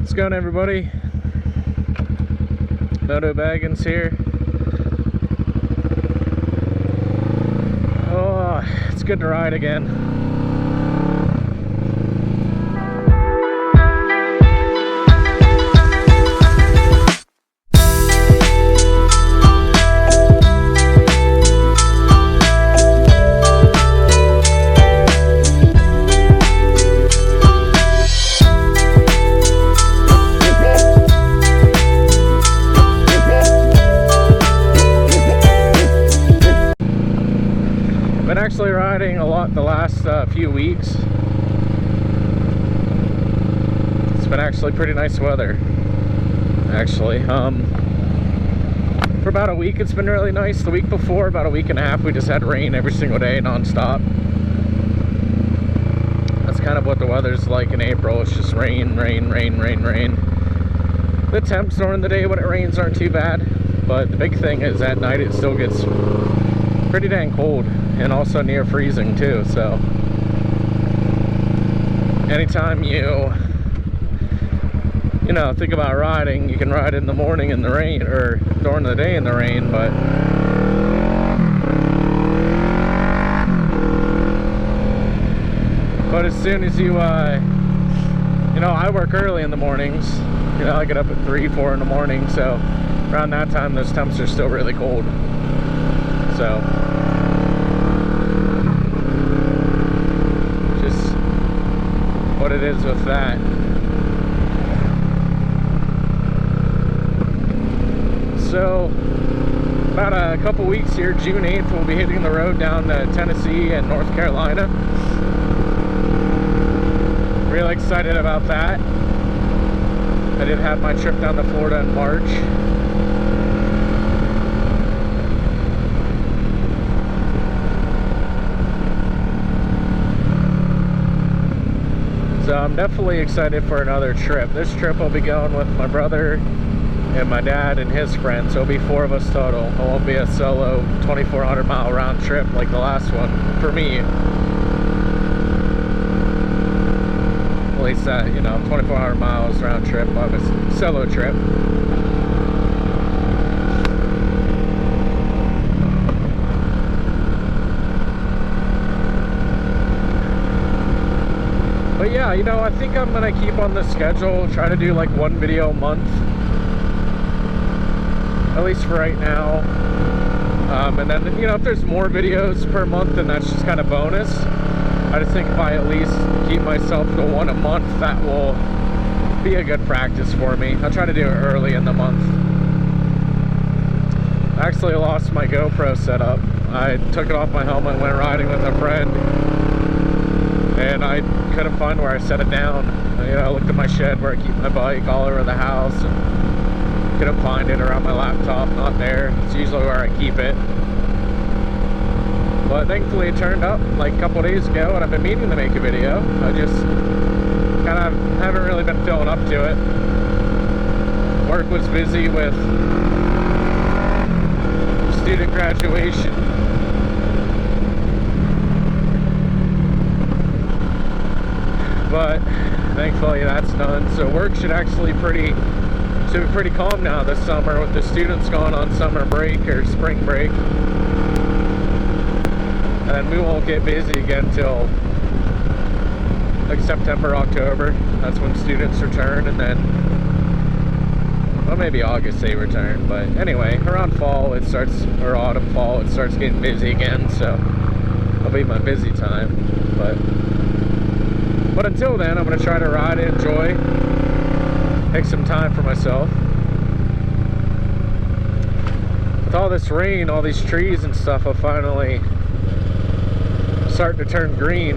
What's going on, everybody? Moto Baggins here. Oh, it's good to ride again. Been actually riding a lot the last few weeks. It's been actually pretty nice weather, actually. For about a week it's been really nice. The week before, about a week and a half, we just had rain every single day non-stop. That's kind of what the weather's like in April. It's just rain, rain, rain, rain, rain. The temps during the day when it rains aren't too bad, but the big thing is at night it still gets pretty dang cold, and also near freezing too. So anytime you know, think about riding, you can ride in the morning in the rain or during the day in the rain, but as soon as you know, I work early in the mornings. You know, I get up at 3, 4 in the morning, so around that time those temps are still really cold. So just what it is with that. So about a couple weeks here, June 8th, we'll be hitting the road down to Tennessee and North Carolina. Really excited about that. I did have my trip down to Florida in March. So I'm definitely excited for another trip. This trip I'll be going with my brother and my dad and his friends. So it'll be 4 of us total. It won't be a solo 2,400 mile round trip like the last one for me. At least that, you know, 2,400 miles round trip of a solo trip. But yeah, you know, I think I'm gonna keep on the schedule, try to do like 1 video a month, at least for right now. And then, you know, if there's more videos per month, then that's just kind of bonus. I just think if I at least keep myself to 1 a month, that will be a good practice for me. I'll try to do it early in the month. I actually lost my GoPro setup. I took it off my helmet and went riding with a friend, and I couldn't find where I set it down. You know, I looked at my shed where I keep my bike all over the house and couldn't find it around my laptop. Not there. It's usually where I keep it. But thankfully it turned up like a couple days ago, and I've been meaning to make a video. I just kind of haven't really been feeling up to it. Work was busy with student graduation. But thankfully that's done. So work should actually be pretty calm now this summer, with the students going on summer break or spring break. And we won't get busy again till like September, October. That's when students return, and then, well, maybe August they return. But anyway, around fall it starts, or autumn, fall, it starts getting busy again. So it'll be my busy time. But until then, I'm going to try to ride and enjoy, take some time for myself. With all this rain, all these trees and stuff, I'll finally starting to turn green.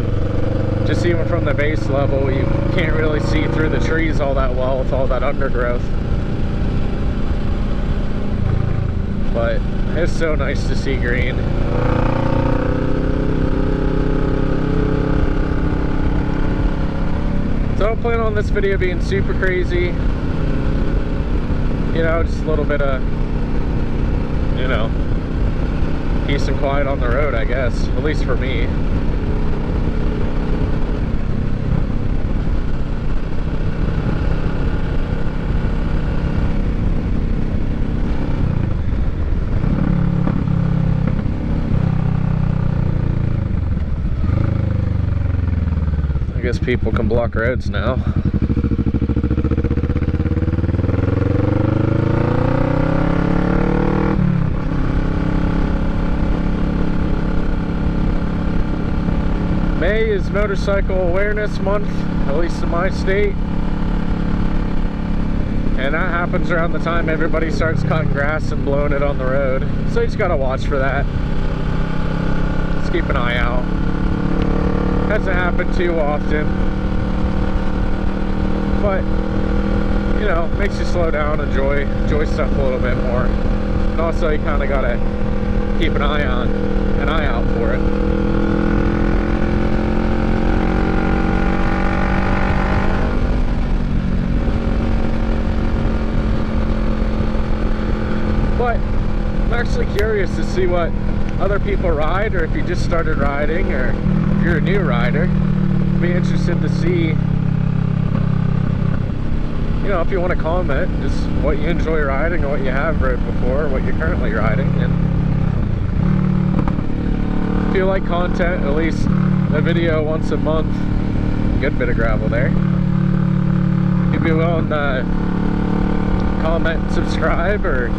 Just even from the base level, you can't really see through the trees all that well with all that undergrowth. But it's so nice to see green. So I don't plan on this video being super crazy. You know, just a little bit of, you know, peace and quiet on the road, I guess, at least for me. I guess people can block roads now. May is Motorcycle Awareness Month, at least in my state. And that happens around the time everybody starts cutting grass and blowing it on the road. So you just gotta watch for that. Just keep an eye out. Hasn't happened too often. But, you know, makes you slow down, enjoy stuff a little bit more. And also you kinda gotta keep an eye out for it. But I'm actually curious to see what other people ride, or if you just started riding, or if you're a new rider. I'd be interested to see, you know, if you want to comment just what you enjoy riding, or what you have rode before, what you're currently riding. And if you like content, at least a video once a month, good bit of gravel there. If you're willing to comment and subscribe, or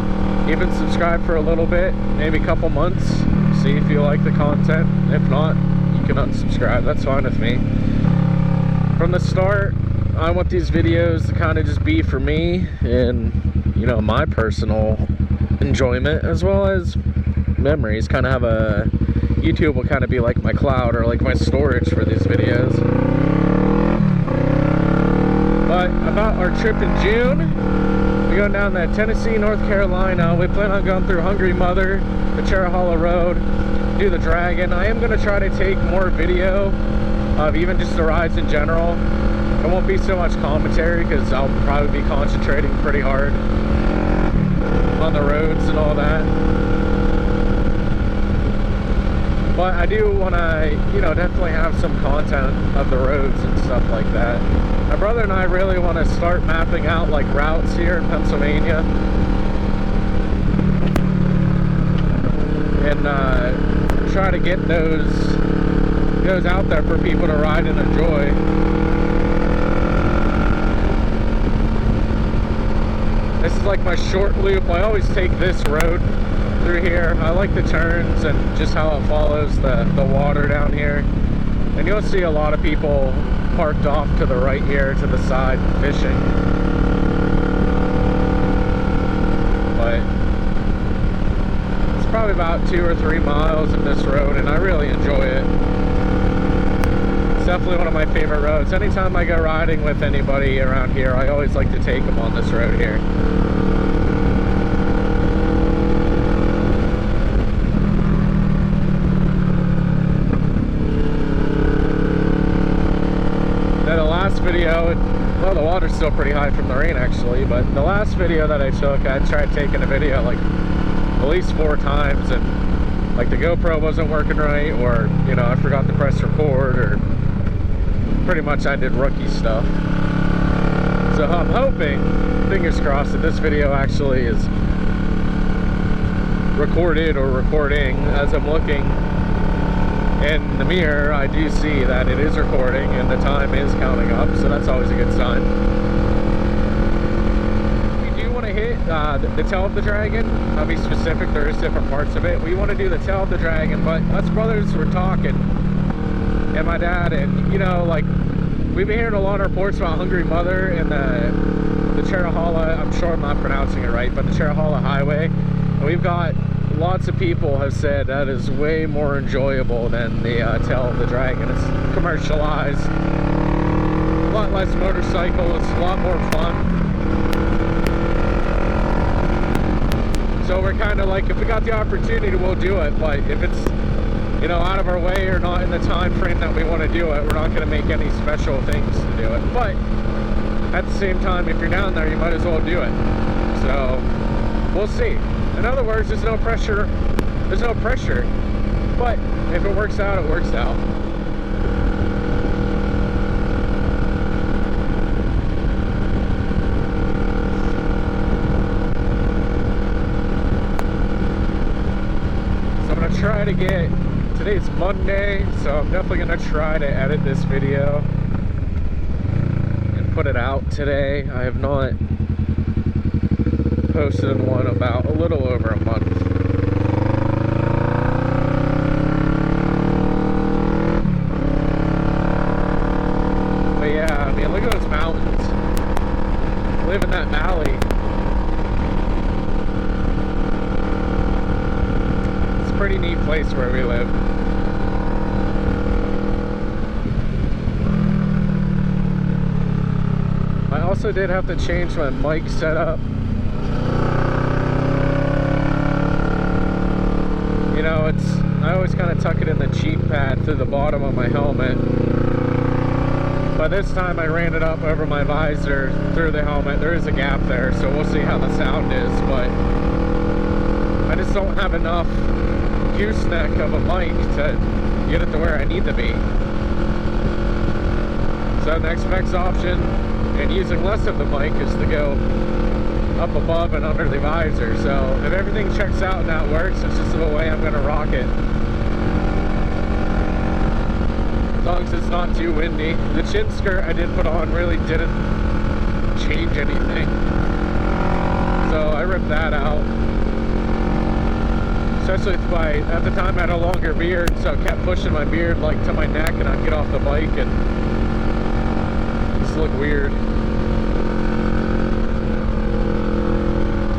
even subscribe for a little bit, maybe a couple months, see if you like the content. If not, you can unsubscribe, that's fine with me. From the start, I want these videos to kind of just be for me and, you know, my personal enjoyment, as well as memories. Kind of have a, YouTube will kind of be like my cloud, or like my storage for these videos. But about our trip in June, we're going down to Tennessee, North Carolina. We plan on going through Hungry Mother, the Cherahalla Road, do the Dragon. I am going to try to take more video of even just the rides in general. It won't be so much commentary, because I'll probably be concentrating pretty hard on the roads and all that. But I do want to, you know, definitely have some content of the roads and stuff like that. My brother and I really want to start mapping out like routes here in Pennsylvania, and try to get those out there for people to ride and enjoy. This is like my short loop. I always take this road through here. I like the turns and just how it follows the water down here. And you'll see a lot of people parked off to the right here, to the side, fishing. But it's probably about 2 or 3 miles of this road, and I really enjoy it. It's definitely one of my favorite roads. Anytime I go riding with anybody around here, I always like to take them on this road here. Video, well, the water's still pretty high from the rain actually, but the last video that I took, I tried taking a video like at least 4 times, and like the GoPro wasn't working right, or, you know, I forgot to press record, or pretty much I did rookie stuff. So I'm hoping, fingers crossed, that this video actually is recorded or recording. As I'm looking in the mirror, I do see that it is recording and the time is counting up, so that's always a good sign. We do want to hit the tail of the Dragon. I'll be specific, there is different parts of it. We want to do the tail of the Dragon, but us brothers were talking, and my dad, and, you know, like, we've been hearing a lot of reports about Hungry Mother and the Cherahalla, I'm sure I'm not pronouncing it right, but the Cherahalla Highway. And we've got lots of people have said that is way more enjoyable than the tail of the Dragon. It's commercialized, a lot less motorcycle, it's a lot more fun. So we're kind of like, if we got the opportunity, we'll do it. But if it's, you know, out of our way or not in the time frame that we want to do it, we're not going to make any special things to do it. But at the same time, if you're down there, you might as well do it. So we'll see. In other words, there's no pressure. There's no pressure. But if it works out, it works out. So I'm going to try to get, today's Monday, so I'm definitely going to try to edit this video put it out today. I have not posted one about a little over a month. But yeah, I mean, look at those mountains. Live in that valley. It's a pretty neat place where we live. I also did have to change my mic setup. You know, I always kind of tuck it in the cheek pad through the bottom of my helmet. But this time I ran it up over my visor through the helmet. There is a gap there, so we'll see how the sound is. But I just don't have enough gooseneck of a mic to get it to where I need to be. So next best option, and using less of the mic, is to go up above and under the visor. So if everything checks out and that works, it's just the way I'm going to rock it. As long as it's not too windy. The chin skirt I did put on really didn't change anything. So I ripped that out. Especially at the time I had a longer beard, so I kept pushing my beard like to my neck, and I'd get off the bike and just look weird.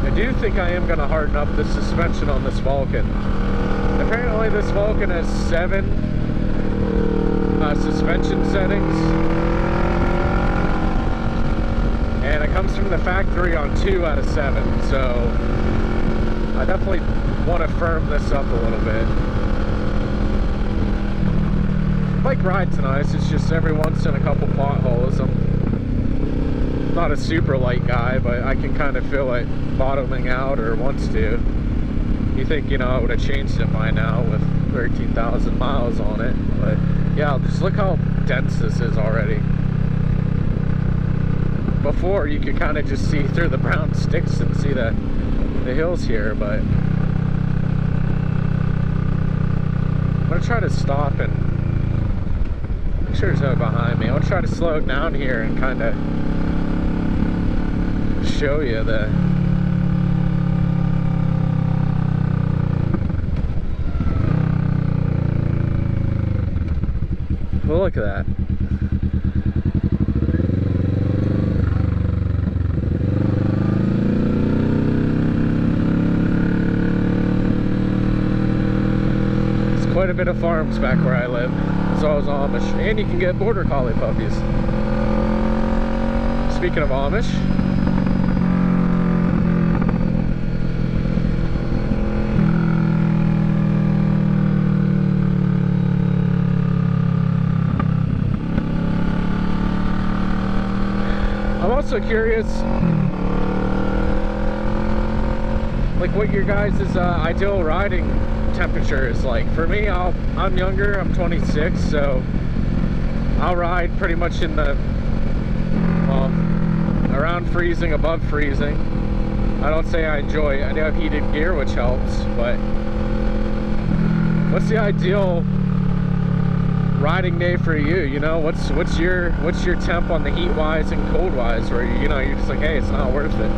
I do think I am going to harden up the suspension on this Vulcan. Apparently this Vulcan has 7 suspension settings, and it comes from the factory on 2 out of 7, so I definitely want to firm this up a little bit. Bike ride's nice, it's just every once in a couple potholes. I'm not a super light guy, but I can kind of feel it bottoming out, or wants to. You think, you know, I would have changed it by now with 13,000 miles on it, but yeah, just look how dense this is already. Before, you could kind of just see through the brown sticks and see the hills here, but I'm gonna try to stop and make sure there's no behind me. I'll try to slow it down here and kind of show you the well, look at that. There's quite a bit of farms back where I live. It's always Amish, and you can get border collie puppies. Speaking of Amish, I'm also curious, like, what your guys' ideal riding temperature is like. For me, I'm younger, I'm 26, so I'll ride pretty much in the, well, around freezing, above freezing. I don't say I enjoy it. I do have heated gear, which helps, but what's the ideal riding day for you? You know, what's your temp on the heat wise and cold wise, where you know you're just like, hey, it's not worth it.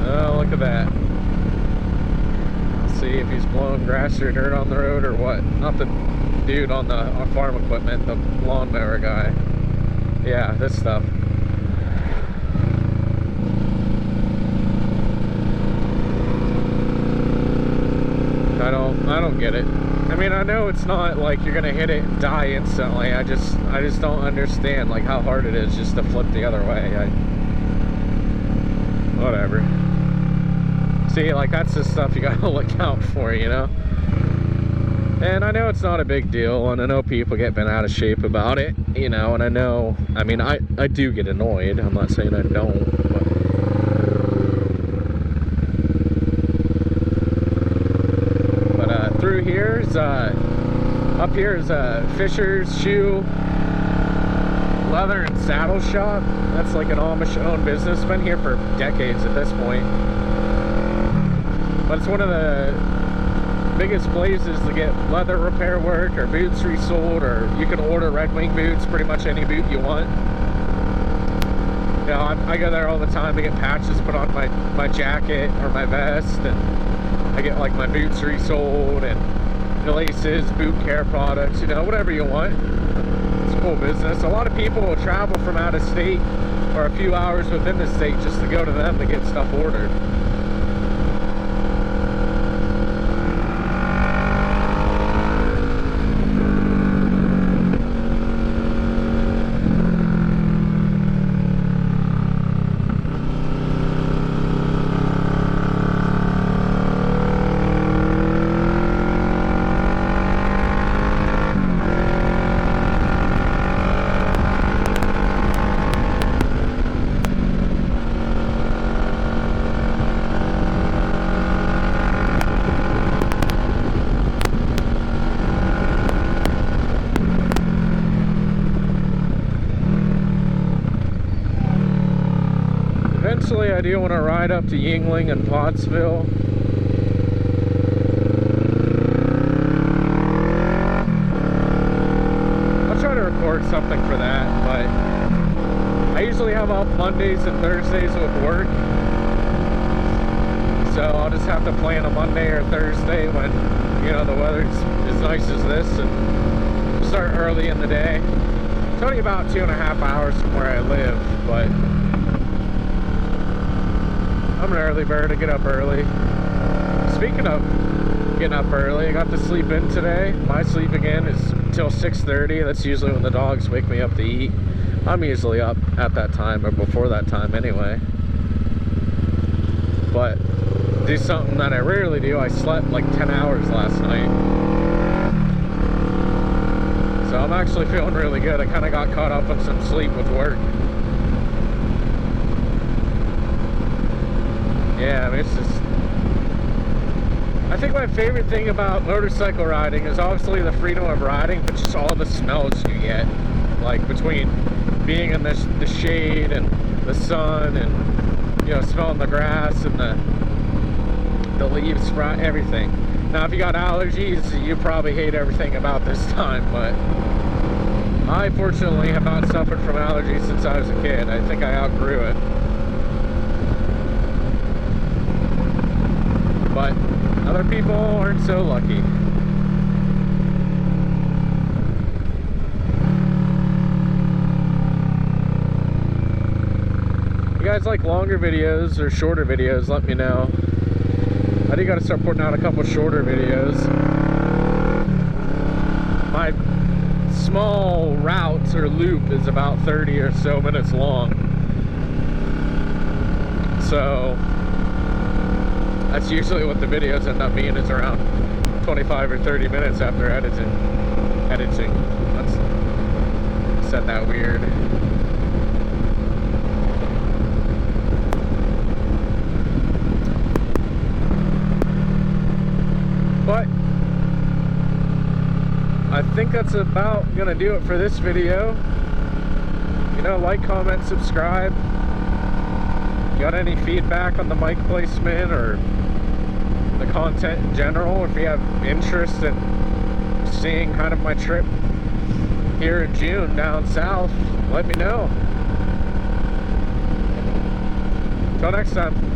Oh, look at that. Let's see if he's blowing grass or dirt on the road or what. Not the dude on the farm equipment, the lawnmower guy. Yeah, this stuff. I don't get it. I mean, I know it's not like you're gonna hit it and die instantly. I just don't understand like how hard it is just to flip the other way. Whatever. See, like, that's the stuff you gotta look out for, you know? And I know it's not a big deal, and I know people get bent out of shape about it, you know, and I know, I mean, I do get annoyed. I'm not saying I don't, but through here's, up here is Fisher's Shoe Leather and Saddle Shop. That's like an Amish-owned business. Been here for decades at this point. But it's one of the biggest places to get leather repair work or boots resoled, or you can order Red Wing boots, pretty much any boot you want. You know, I go there all the time to get patches put on my jacket or my vest, and I get like my boots resoled and laces, boot care products, you know, whatever you want. It's a cool business. A lot of people will travel from out of state or a few hours within the state just to go to them to get stuff ordered. Eventually, I do want to ride up to Yuengling and Pottsville. I'll try to record something for that, but I usually have off Mondays and Thursdays with work. So I'll just have to plan a Monday or Thursday when, you know, the weather's as nice as this, and start early in the day. It's only about 2.5 hours from where I live, but I'm an early bird to get up early. Speaking of getting up early, I got to sleep in today. My sleep again is till 6:30. That's usually when the dogs wake me up to eat. I'm usually up at that time or before that time anyway. But do something that I rarely do. I slept like 10 hours last night. So I'm actually feeling really good. I kind of got caught up on some sleep with work. Yeah, I mean, it's just, I think my favorite thing about motorcycle riding is obviously the freedom of riding, but just all the smells you get, like between being in the shade and the sun, and, you know, smelling the grass and the leaves, everything. Now, if you got allergies, you probably hate everything about this time, but I fortunately have not suffered from allergies since I was a kid. I think I outgrew it. But other people aren't so lucky. If you guys like longer videos or shorter videos, let me know. I do gotta start putting out a couple shorter videos. My small routes or loop is about 30 or so minutes long. So that's usually what the videos end up being, is around 25 or 30 minutes after editing. That's said that weird. But I think that's about gonna do it for this video. You know, like, comment, subscribe. Got any feedback on the mic placement or the content in general? If you have interest in seeing kind of my trip here in June down south, let me know. Till next time.